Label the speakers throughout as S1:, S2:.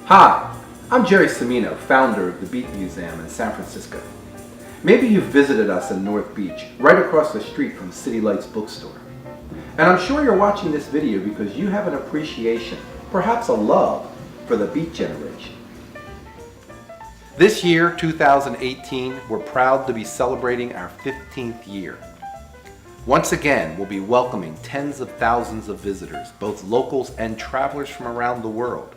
S1: Hi, I'm Jerry Cimino, founder of the Beat Museum in San Francisco. Maybe you've visited us in North Beach, right across the street from City Lights bookstore. And I'm sure you're watching this video because you have an appreciation, perhaps a love, for the Beat generation. This year, 2018, we're proud to be celebrating our 15th year. Once again, we'll be welcoming tens of thousands of visitors, both locals and travelers from around the world.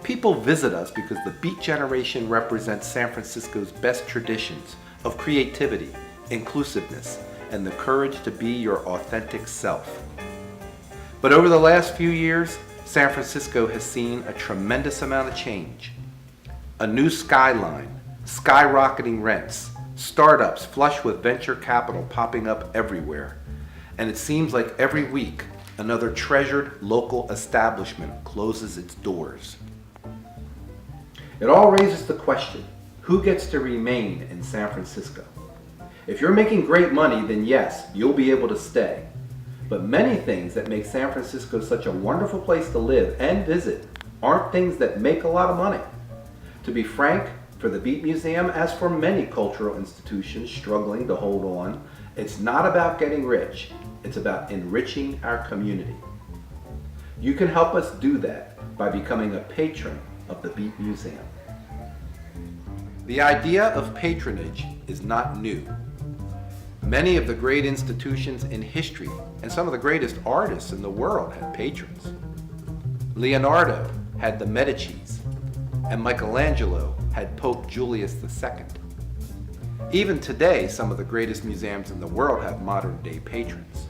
S1: People visit us because the Beat generation represents San Francisco's best traditions of creativity, inclusiveness, and the courage to be your authentic self. But over the last few years, San Francisco has seen a tremendous amount of change. A new skyline, skyrocketing rents, startups flush with venture capital popping up everywhere, and it seems like every week another treasured local establishment closes its doors. It all raises the question, who gets to remain in San Francisco? If you're making great money, then yes, you'll be able to stay. But many things that make San Francisco such a wonderful place to live and visit aren't things that make a lot of money. To be frank, for the Beat Museum, as for many cultural institutions struggling to hold on, it's not about getting rich, it's about enriching our community. You can help us do that by becoming a patron of the Beat Museum. The idea of patronage is not new. Many of the great institutions in history and some of the greatest artists in the world had patrons. Leonardo had the Medicis, and Michelangelo had Pope Julius II. Even today, some of the greatest museums in the world have modern-day patrons.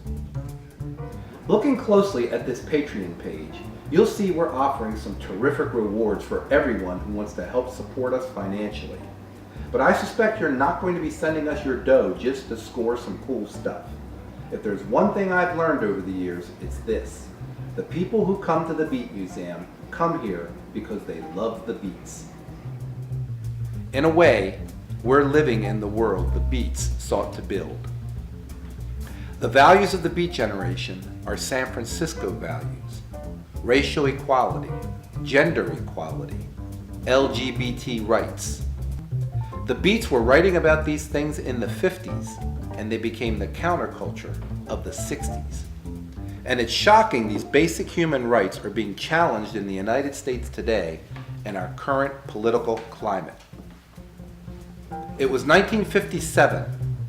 S1: Looking closely at this Patreon page, you'll see we're offering some terrific rewards for everyone who wants to help support us financially. But I suspect you're not going to be sending us your dough just to score some cool stuff. If there's one thing I've learned over the years, it's this. The people who come to the Beat Museum come here because they love the Beats. In a way, we're living in the world the Beats sought to build. The values of the Beat generation are San Francisco values. Racial equality, gender equality, LGBT rights. The Beats were writing about these things in the 50s, and they became the counterculture of the 60s. And it's shocking these basic human rights are being challenged in the United States today in our current political climate. It was 1957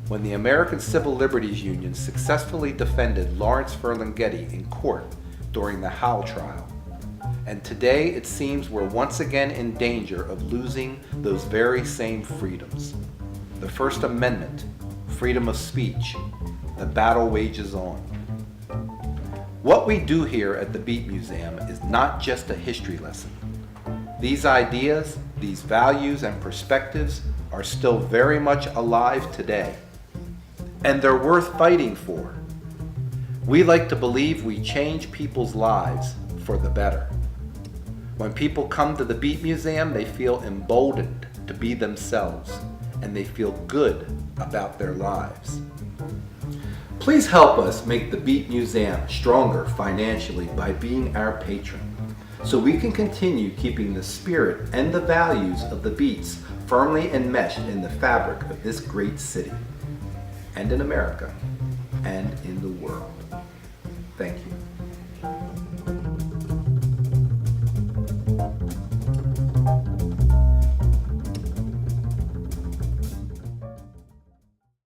S1: when the American Civil Liberties Union successfully defended Lawrence Ferlinghetti in court during the Howe trial. And today it seems we're once again in danger of losing those very same freedoms. The First Amendment, freedom of speech, the battle wages on. What we do here at the Beat Museum is not just a history lesson. These ideas, these values and perspectives are still very much alive today. And they're worth fighting for. We like to believe we change people's lives for the better. When people come to the Beat Museum, they feel emboldened to be themselves, and they feel good about their lives. Please help us make the Beat Museum stronger financially by being our patron, so we can continue keeping the spirit and the values of the Beats firmly enmeshed in the fabric of this great city, and in America, and in the world. Thank you.